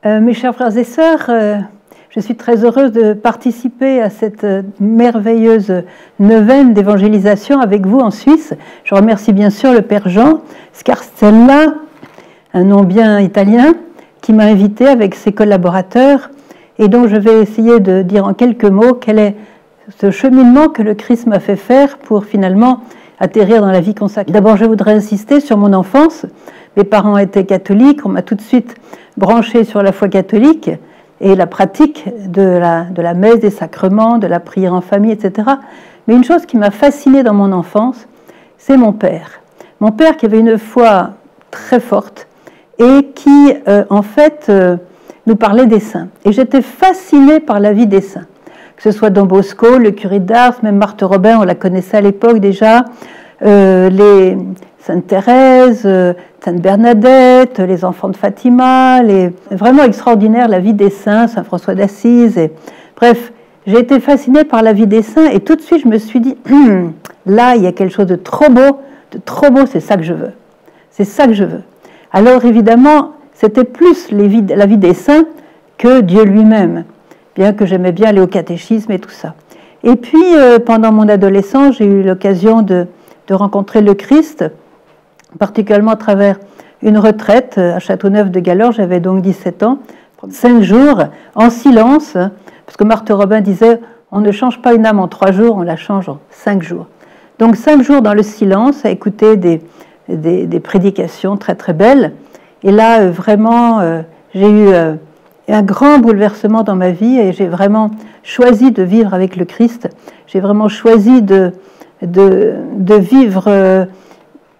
Mes chers frères et sœurs, je suis très heureuse de participer à cette merveilleuse neuvaine d'évangélisation avec vous en Suisse. Je remercie bien sûr le Père Jean Scarcella, un nom bien italien, qui m'a invité avec ses collaborateurs et dont je vais essayer de dire en quelques mots quel est ce cheminement que le Christ m'a fait faire pour finalement atterrir dans la vie consacrée. D'abord, je voudrais insister sur mon enfance. Mes parents étaient catholiques, on m'a tout de suite branché sur la foi catholique et la pratique de la messe, des sacrements, de la prière en famille, etc. Mais une chose qui m'a fascinée dans mon enfance, c'est mon père. Mon père qui avait une foi très forte et qui, en fait, nous parlait des saints. Et j'étais fascinée par la vie des saints. Que ce soit Don Bosco, le curé d'Ars, même Marthe Robin, on la connaissait à l'époque déjà, les Sainte Thérèse, Sainte Bernadette, les enfants de Fatima, vraiment extraordinaire la vie des saints, Saint François d'Assise. Bref, j'ai été fascinée par la vie des saints et tout de suite je me suis dit, là il y a quelque chose de trop beau, c'est ça que je veux. C'est ça que je veux. Alors évidemment, c'était plus la vie des saints que Dieu lui-même, bien que j'aimais bien aller au catéchisme et tout ça. Et puis, pendant mon adolescence, j'ai eu l'occasion de rencontrer le Christ, particulièrement à travers une retraite à Châteauneuf-de-Galeur. J'avais donc 17 ans, 5 jours en silence, parce que Marthe Robin disait on ne change pas une âme en 3 jours, on la change en 5 jours. Donc 5 jours dans le silence, à écouter des prédications très très belles. Et là, vraiment, j'ai eu un grand bouleversement dans ma vie et j'ai vraiment choisi de vivre avec le Christ. J'ai vraiment choisi de vivre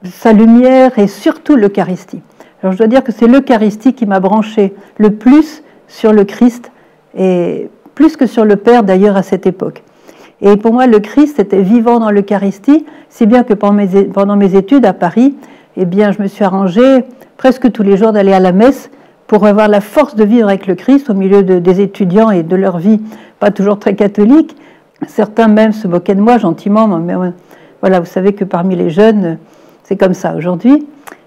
sa lumière et surtout l'Eucharistie. Alors je dois dire que c'est l'Eucharistie qui m'a branché le plus sur le Christ et plus que sur le Père d'ailleurs à cette époque. Et pour moi le Christ était vivant dans l'Eucharistie, si bien que pendant mes études à Paris, eh bien je me suis arrangée presque tous les jours d'aller à la messe pour avoir la force de vivre avec le Christ au milieu des étudiants et de leur vie pas toujours très catholique. Certains même se moquaient de moi gentiment, mais voilà, vous savez que parmi les jeunes, c'est comme ça aujourd'hui.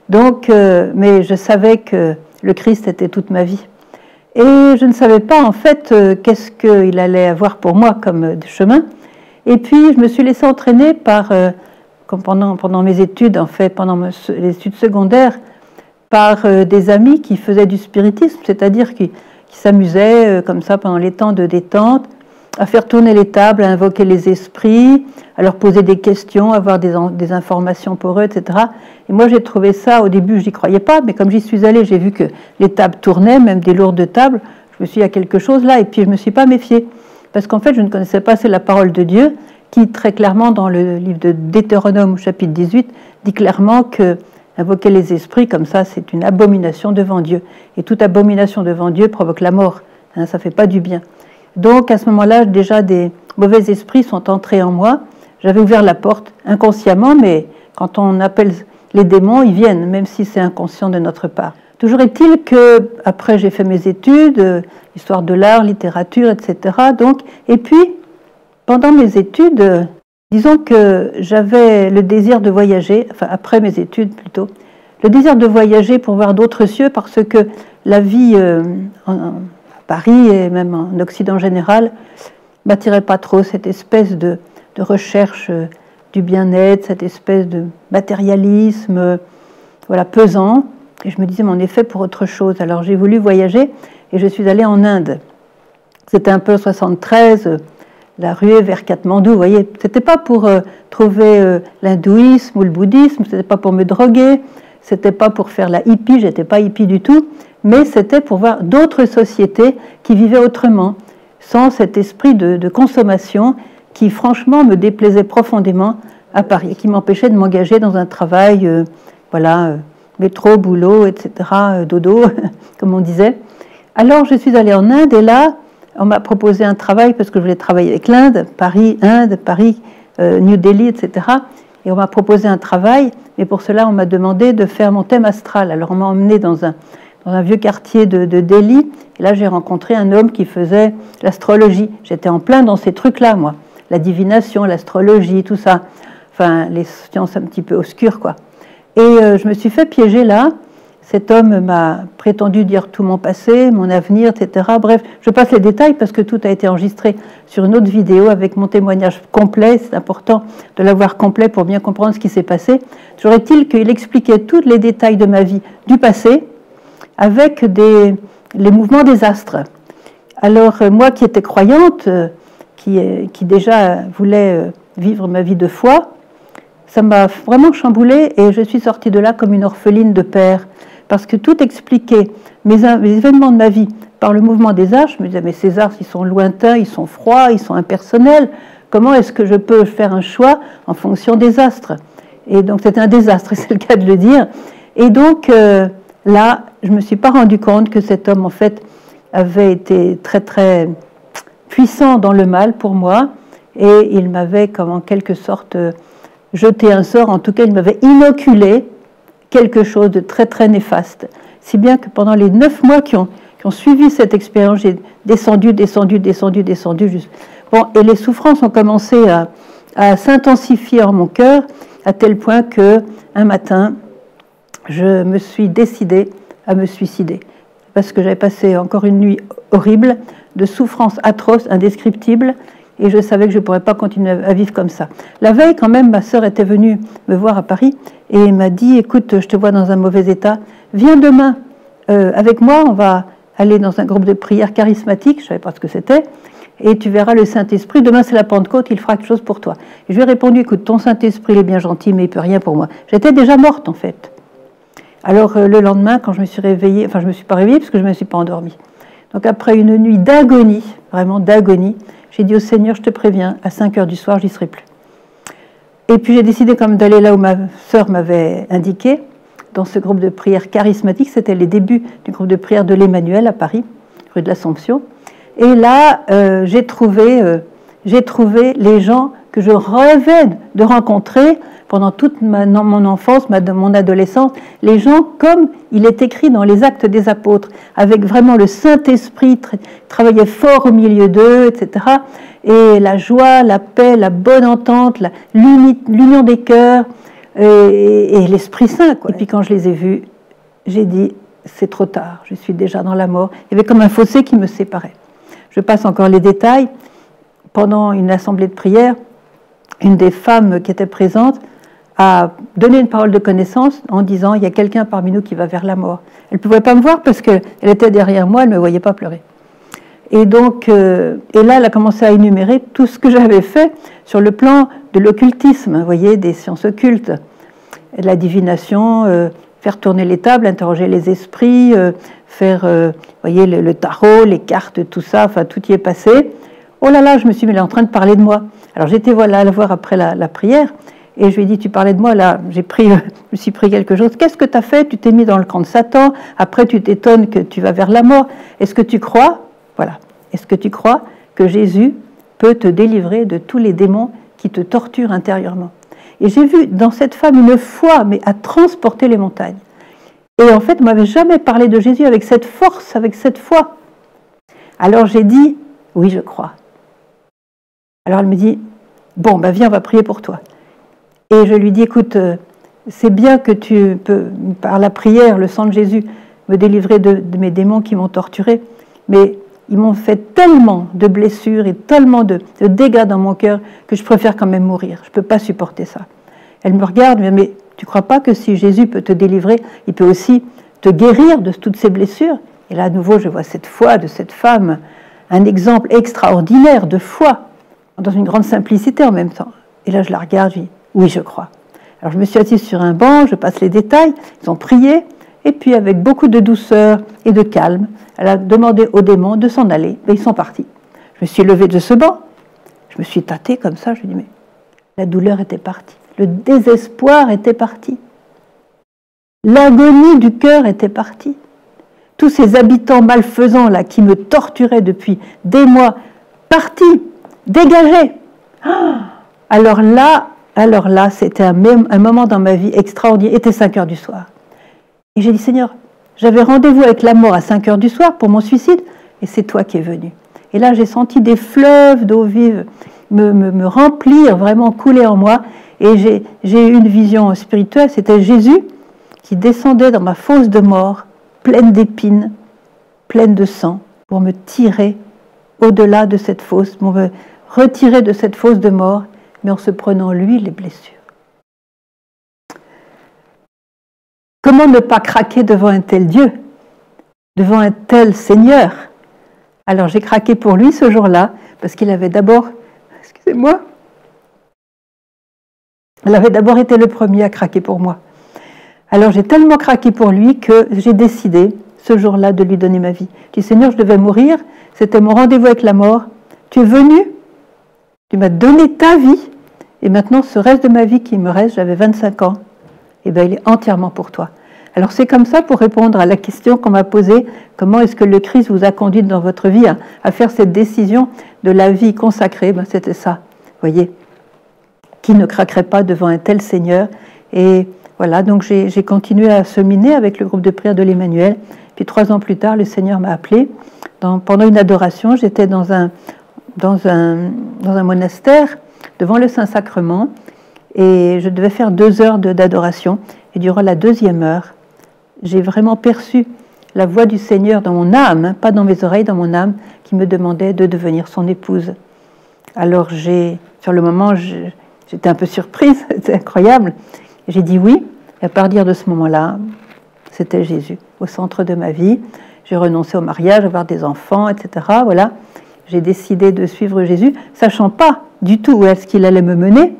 Donc, mais je savais que le Christ était toute ma vie. Et je ne savais pas en fait qu'est-ce qu'il allait avoir pour moi comme chemin. Et puis, je me suis laissée entraîner par, comme pendant mes études, en fait, pendant les études secondaires, par des amis qui faisaient du spiritisme, c'est-à-dire qui s'amusaient comme ça pendant les temps de détente, à faire tourner les tables, à invoquer les esprits, à leur poser des questions, à avoir des informations pour eux, etc. Et moi, j'ai trouvé ça, au début, je n'y croyais pas, mais comme j'y suis allée, j'ai vu que les tables tournaient, même des lourdes tables, je me suis dit, il y a quelque chose là, et puis je ne me suis pas méfiée. Parce qu'en fait, je ne connaissais pas, c'est la parole de Dieu, qui très clairement, dans le livre de Deutéronome, chapitre 18, dit clairement que invoquer les esprits, comme ça, c'est une abomination devant Dieu. Et toute abomination devant Dieu provoque la mort. Hein, ça ne fait pas du bien. Donc, à ce moment-là, déjà, des mauvais esprits sont entrés en moi. J'avais ouvert la porte inconsciemment, mais quand on appelle les démons, ils viennent, même si c'est inconscient de notre part. Toujours est-il que, après, j'ai fait mes études, histoire de l'art, littérature, etc. Donc, et puis, pendant mes études, disons que j'avais le désir de voyager, enfin, après mes études plutôt, le désir de voyager pour voir d'autres cieux, parce que la vie Paris et même en Occident en général, m'attirait pas trop cette espèce de recherche du bien-être, cette espèce de matérialisme voilà, pesant. Et je me disais, mais on est fait pour autre chose. Alors j'ai voulu voyager et je suis allée en Inde. C'était un peu 73, la ruée vers Katmandou, vous voyez. C'était pas pour trouver l'hindouisme ou le bouddhisme, c'était pas pour me droguer, c'était pas pour faire la hippie, j'étais pas hippie du tout, mais c'était pour voir d'autres sociétés qui vivaient autrement, sans cet esprit de consommation qui, franchement, me déplaisait profondément à Paris, et qui m'empêchait de m'engager dans un travail, métro, boulot, etc., dodo, comme on disait. Alors, je suis allée en Inde, et là, on m'a proposé un travail, parce que je voulais travailler avec l'Inde, Paris, New Delhi, etc., et on m'a proposé un travail, mais pour cela, on m'a demandé de faire mon thème astral. Alors, on m'a emmené dans un vieux quartier de Delhi. Et là, j'ai rencontré un homme qui faisait l'astrologie. J'étais en plein dans ces trucs-là, moi. La divination, l'astrologie, tout ça. Enfin, les sciences un petit peu obscures, quoi. Et je me suis fait piéger là. Cet homme m'a prétendu dire tout mon passé, mon avenir, etc. Bref, je passe les détails parce que tout a été enregistré sur une autre vidéo avec mon témoignage complet. C'est important de l'avoir complet pour bien comprendre ce qui s'est passé. Toujours est-il qu'il expliquait tous les détails de ma vie du passé avec les mouvements des astres. Alors, moi qui étais croyante, qui déjà voulait vivre ma vie de foi, ça m'a vraiment chamboulée et je suis sortie de là comme une orpheline de père. Parce que tout expliquait mes événements de ma vie par le mouvement des astres. Je me disais, mais ces astres, ils sont lointains, ils sont froids, ils sont impersonnels. Comment est-ce que je peux faire un choix en fonction des astres? Et donc, c'est un désastre, c'est le cas de le dire. Et donc, là, je ne me suis pas rendu compte que cet homme, en fait, avait été très, très puissant dans le mal pour moi. Et il m'avait, comme en quelque sorte, jeté un sort. En tout cas, il m'avait inoculé quelque chose de très très néfaste. Si bien que pendant les 9 mois qui ont suivi cette expérience, j'ai descendu. Bon, et les souffrances ont commencé à s'intensifier en mon cœur, à tel point que un matin, je me suis décidée à me suicider. Parce que j'avais passé encore une nuit horrible, de souffrances atroces, indescriptibles, et je savais que je ne pourrais pas continuer à vivre comme ça. La veille, quand même, ma sœur était venue me voir à Paris et m'a dit, écoute, je te vois dans un mauvais état, viens demain avec moi, on va aller dans un groupe de prière charismatique, je ne savais pas ce que c'était, et tu verras le Saint-Esprit, demain c'est la Pentecôte, il fera quelque chose pour toi. Et je lui ai répondu, écoute, ton Saint-Esprit il est bien gentil, mais il ne peut rien pour moi. J'étais déjà morte, en fait. Alors, le lendemain, quand je me suis réveillée, enfin, je ne me suis pas réveillée parce que je ne me suis pas endormie. Donc, après une nuit d'agonie, vraiment d'agonie, j'ai dit au Seigneur, je te préviens, à 5 heures du soir, j'y serai plus. Et puis j'ai décidé comme d'aller là où ma sœur m'avait indiqué, dans ce groupe de prière charismatique. C'était les débuts du groupe de prière de l'Emmanuel à Paris, rue de l'Assomption. Et là, j'ai trouvé les gens que je rêvais de rencontrer pendant toute mon enfance, mon adolescence, les gens comme il est écrit dans les Actes des Apôtres, avec vraiment le Saint-Esprit travaillait fort au milieu d'eux, etc. Et la joie, la paix, la bonne entente, l'union des cœurs et l'Esprit Saint, quoi. Et puis quand je les ai vus, j'ai dit, c'est trop tard, je suis déjà dans la mort. Il y avait comme un fossé qui me séparait. Je passe encore les détails. Pendant une assemblée de prière, une des femmes qui était présente a donné une parole de connaissance en disant « il y a quelqu'un parmi nous qui va vers la mort ». Elle ne pouvait pas me voir parce qu'elle était derrière moi, elle ne me voyait pas pleurer. Et donc, et là, elle a commencé à énumérer tout ce que j'avais fait sur le plan de l'occultisme, vous voyez, des sciences occultes, de la divination, faire tourner les tables, interroger les esprits, faire, vous voyez, le tarot, les cartes, tout ça, enfin, tout y est passé. Oh là là, je me suis mis là en train de parler de moi. Alors j'étais voilà, à la voir après la prière, et je lui ai dit, tu parlais de moi, là, je me suis pris quelque chose. Qu'est-ce que tu as fait? Tu t'es mis dans le camp de Satan, après tu t'étonnes que tu vas vers la mort. Est-ce que tu crois, voilà, est-ce que tu crois que Jésus peut te délivrer de tous les démons qui te torturent intérieurement? Et j'ai vu dans cette femme une foi, mais à transporter les montagnes. Et en fait, on ne m'avait jamais parlé de Jésus avec cette force, avec cette foi. Alors j'ai dit, oui, je crois. Alors elle me dit, bon, ben viens, on va prier pour toi. Et je lui dis, écoute, c'est bien que tu peux, par la prière, le sang de Jésus, me délivrer de mes démons qui m'ont torturé, mais ils m'ont fait tellement de blessures et tellement de dégâts dans mon cœur que je préfère quand même mourir. Je ne peux pas supporter ça. Elle me regarde, mais tu ne crois pas que si Jésus peut te délivrer, il peut aussi te guérir de toutes ces blessures? Et là, à nouveau, je vois cette foi de cette femme, un exemple extraordinaire de foi, dans une grande simplicité en même temps. Et là, je la regarde, je dis, oui, je crois. Alors, je me suis assise sur un banc, je passe les détails, ils ont prié, et puis avec beaucoup de douceur et de calme, elle a demandé aux démons de s'en aller, et ils sont partis. Je me suis levée de ce banc, je me suis tâtée comme ça, je me dis, mais la douleur était partie, le désespoir était parti, l'agonie du cœur était partie. Tous ces habitants malfaisants là qui me torturaient depuis des mois, partis, dégagés. Alors là, c'était un moment dans ma vie extraordinaire. Il était 5 heures du soir. Et j'ai dit, Seigneur, j'avais rendez-vous avec la mort à 5 heures du soir pour mon suicide, et c'est toi qui es venu. Et là, j'ai senti des fleuves d'eau vive me remplir, vraiment couler en moi, et j'ai eu une vision spirituelle. C'était Jésus qui descendait dans ma fosse de mort, pleine d'épines, pleine de sang, pour me tirer au-delà de cette fosse, pour me retirer de cette fosse de mort, mais en se prenant lui les blessures. Comment ne pas craquer devant un tel Dieu, devant un tel Seigneur? Alors j'ai craqué pour lui ce jour-là, parce qu'il avait d'abord, excusez-moi, il avait d'abord été le premier à craquer pour moi. Alors j'ai tellement craqué pour lui que j'ai décidé ce jour-là de lui donner ma vie. Je dis, Seigneur, je devais mourir, c'était mon rendez-vous avec la mort. Tu es venu, tu m'as donné ta vie, et maintenant ce reste de ma vie qui me reste, j'avais 25 ans, et bien il est entièrement pour toi. Alors c'est comme ça pour répondre à la question qu'on m'a posée, comment est-ce que le Christ vous a conduit dans votre vie à faire cette décision de la vie consacrée? Ben, c'était ça, voyez. Qui ne craquerait pas devant un tel Seigneur? Et voilà, donc j'ai continué à cheminer avec le groupe de prière de l'Emmanuel. Puis 3 ans plus tard, le Seigneur m'a appelé. Pendant une adoration, j'étais dans un monastère devant le Saint-Sacrement et je devais faire 2 heures d'adoration. Et durant la 2e heure, j'ai vraiment perçu la voix du Seigneur dans mon âme, pas dans mes oreilles, dans mon âme, qui me demandait de devenir son épouse. Alors sur le moment, j'étais un peu surprise, c'était incroyable. J'ai dit oui, et à partir de ce moment-là, c'était Jésus au centre de ma vie. J'ai renoncé au mariage, à avoir des enfants, etc. Voilà, j'ai décidé de suivre Jésus, sachant pas du tout où est-ce qu'il allait me mener,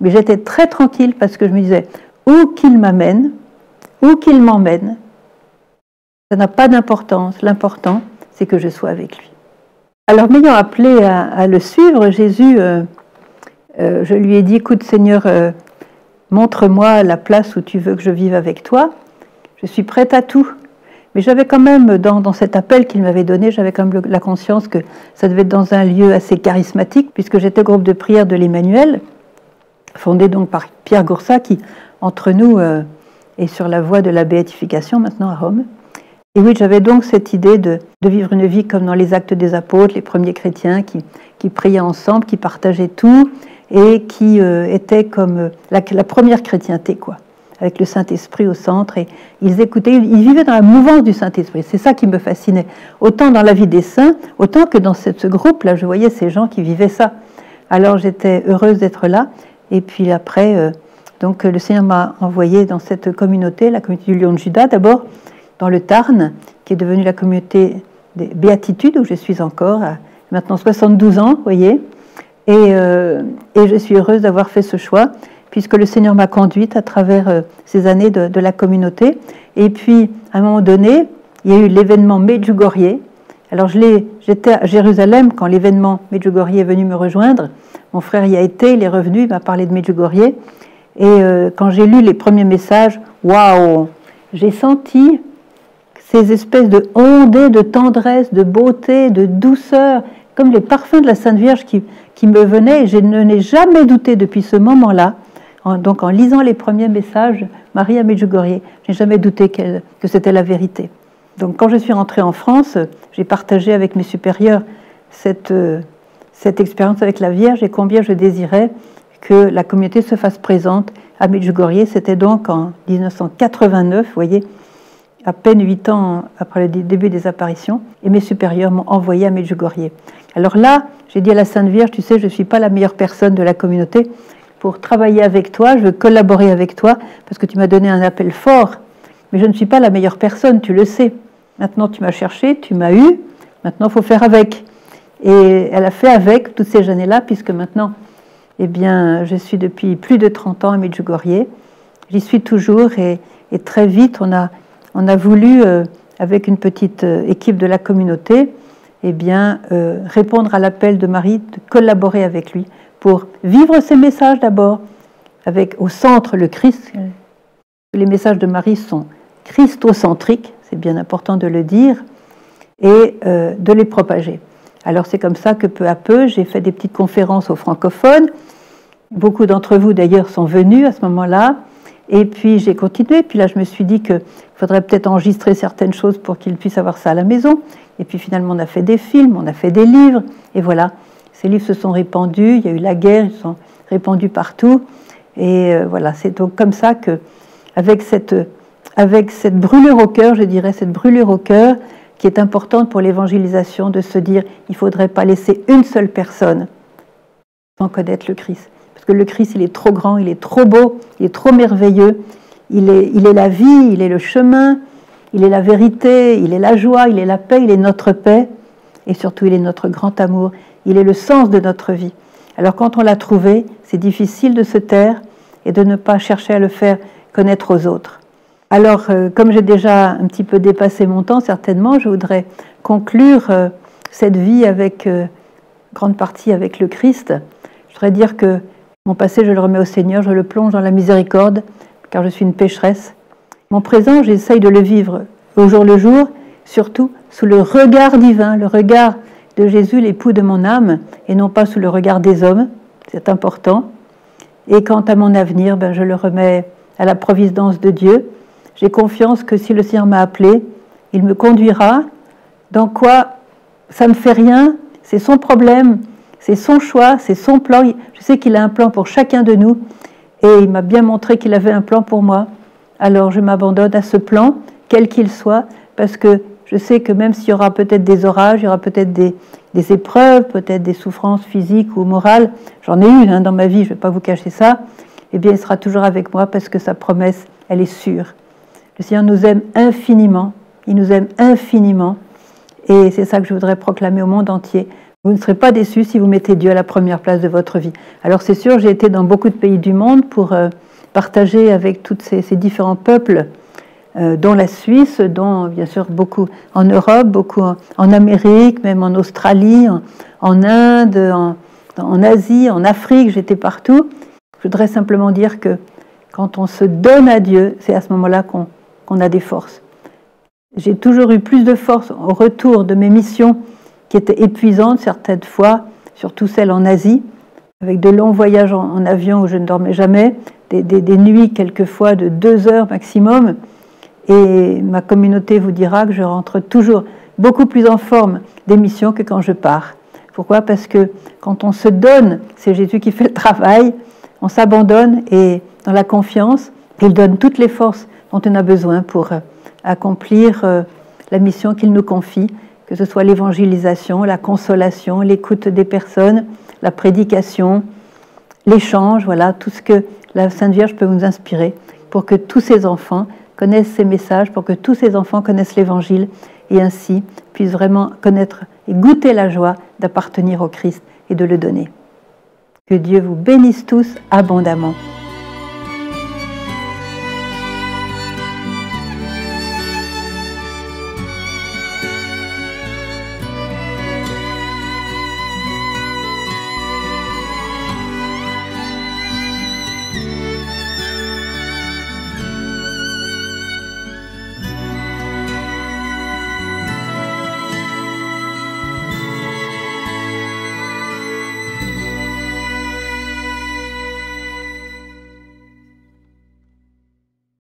mais j'étais très tranquille parce que je me disais, où qu'il m'amène, où qu'il m'emmène, ça n'a pas d'importance. L'important, c'est que je sois avec lui. Alors, m'ayant appelé à le suivre, Jésus, je lui ai dit, écoute Seigneur, montre-moi la place où tu veux que je vive avec toi. Je suis prête à tout. Mais j'avais quand même, dans cet appel qu'il m'avait donné, j'avais quand même la conscience que ça devait être dans un lieu assez charismatique, puisque j'étais au groupe de prière de l'Emmanuel, fondé donc par Pierre Goursat, qui, entre nous, est sur la voie de la béatification, maintenant à Rome. Et oui, j'avais donc cette idée de vivre une vie comme dans les Actes des Apôtres, les premiers chrétiens qui priaient ensemble, qui partageaient tout, et qui étaient comme la première chrétienté, quoi, avec le Saint-Esprit au centre, et ils écoutaient, ils vivaient dans la mouvance du Saint-Esprit. C'est ça qui me fascinait, autant dans la vie des saints, autant que dans ce groupe-là, je voyais ces gens qui vivaient ça. Alors j'étais heureuse d'être là, et puis après, donc le Seigneur m'a envoyée dans cette communauté, la communauté du Lion de Juda d'abord, dans le Tarn, qui est devenue la communauté des Béatitudes, où je suis encore, à maintenant 72 ans, vous voyez, et je suis heureuse d'avoir fait ce choix, puisque le Seigneur m'a conduite à travers ces années de la communauté. Et puis, à un moment donné, il y a eu l'événement Medjugorje. Alors, j'étais à Jérusalem quand l'événement Medjugorje est venu me rejoindre. Mon frère y a été, il est revenu, il m'a parlé de Medjugorje. Et quand j'ai lu les premiers messages, waouh, j'ai senti ces espèces de ondées de tendresse, de beauté, de douceur, comme les parfums de la Sainte Vierge qui me venaient. Et je n'ai jamais douté depuis ce moment-là. Donc en lisant les premiers messages, Marie à Medjugorje, je n'ai jamais douté que c'était la vérité. Donc quand je suis rentrée en France, j'ai partagé avec mes supérieurs cette expérience avec la Vierge et combien je désirais que la communauté se fasse présente à Medjugorje. C'était donc en 1989, vous voyez, à peine 8 ans après le début des apparitions, et mes supérieurs m'ont envoyé à Medjugorje. Alors là, j'ai dit à la Sainte Vierge, tu sais, je ne suis pas la meilleure personne de la communauté pour travailler avec toi, je veux collaborer avec toi, parce que tu m'as donné un appel fort, mais je ne suis pas la meilleure personne, tu le sais. Maintenant, tu m'as cherché, tu m'as eu, maintenant, il faut faire avec. Et elle a fait avec toutes ces années-là, puisque maintenant, eh bien, je suis depuis plus de 30 ans à Medjugorje. J'y suis toujours, et très vite, on a voulu, avec une petite équipe de la communauté, eh bien, répondre à l'appel de Marie, de collaborer avec lui, pour vivre ces messages d'abord, avec au centre le Christ. Les messages de Marie sont christocentriques, c'est bien important de le dire, et de les propager. Alors c'est comme ça que peu à peu, j'ai fait des petites conférences aux francophones. Beaucoup d'entre vous d'ailleurs sont venus à ce moment-là. Et puis j'ai continué, puis là je me suis dit qu'il faudrait peut-être enregistrer certaines choses pour qu'ils puissent avoir ça à la maison. Et puis finalement on a fait des films, on a fait des livres, et voilà. Ces livres se sont répandus, il y a eu la guerre, ils se sont répandus partout. Et voilà, c'est donc comme ça que, avec cette avec cette brûlure au cœur, je dirais, cette brûlure au cœur qui est importante pour l'évangélisation, de se dire il ne faudrait pas laisser une seule personne sans connaître le Christ. Parce que le Christ, il est trop grand, il est trop beau, il est trop merveilleux, il est la vie, il est le chemin, il est la vérité, il est la joie, il est la paix, il est notre paix, et surtout il est notre grand amour, il est le sens de notre vie. Alors quand on l'a trouvé, c'est difficile de se taire et de ne pas chercher à le faire connaître aux autres. Alors, comme j'ai déjà un petit peu dépassé mon temps, certainement, je voudrais conclure cette vie avec, grande partie avec le Christ. Je voudrais dire que mon passé, je le remets au Seigneur, je le plonge dans la miséricorde, car je suis une pécheresse. Mon présent, j'essaye de le vivre au jour le jour, surtout sous le regard divin, le regard de Jésus, l'époux de mon âme, et non pas sous le regard des hommes, c'est important. Et quant à mon avenir, je le remets à la providence de Dieu. J'ai confiance que si le Seigneur m'a appelé, il me conduira. Dans quoi ça ne me fait rien, c'est son problème, c'est son choix, c'est son plan. Je sais qu'il a un plan pour chacun de nous et il m'a bien montré qu'il avait un plan pour moi. Alors je m'abandonne à ce plan, quel qu'il soit, parce que je sais que même s'il y aura peut-être des orages, il y aura peut-être des épreuves, peut-être des souffrances physiques ou morales, j'en ai eu dans ma vie, je ne vais pas vous cacher ça, eh bien il sera toujours avec moi parce que sa promesse, elle est sûre. Le Seigneur nous aime infiniment, il nous aime infiniment, et c'est ça que je voudrais proclamer au monde entier. Vous ne serez pas déçus si vous mettez Dieu à la première place de votre vie. Alors c'est sûr, j'ai été dans beaucoup de pays du monde pour partager avec tous ces différents peuples, dont la Suisse, dont bien sûr beaucoup en Europe, beaucoup en Amérique, même en Australie, en Inde, en Asie, en Afrique, j'étais partout. Je voudrais simplement dire que quand on se donne à Dieu, c'est à ce moment-là qu'on a des forces. J'ai toujours eu plus de force au retour de mes missions qui étaient épuisantes certaines fois, surtout celles en Asie, avec de longs voyages en avion où je ne dormais jamais, des nuits quelquefois de 2 heures maximum. Et ma communauté vous dira que je rentre toujours beaucoup plus en forme des missions que quand je pars. Pourquoi ? Parce que quand on se donne, c'est Jésus qui fait le travail, on s'abandonne et dans la confiance, il donne toutes les forces dont on a besoin pour accomplir la mission qu'il nous confie, que ce soit l'évangélisation, la consolation, l'écoute des personnes, la prédication, l'échange, voilà, tout ce que la Sainte Vierge peut nous inspirer pour que tous ces enfants connaissent ces messages, pour que tous ces enfants connaissent l'Évangile et ainsi puissent vraiment connaître et goûter la joie d'appartenir au Christ et de le donner. Que Dieu vous bénisse tous abondamment.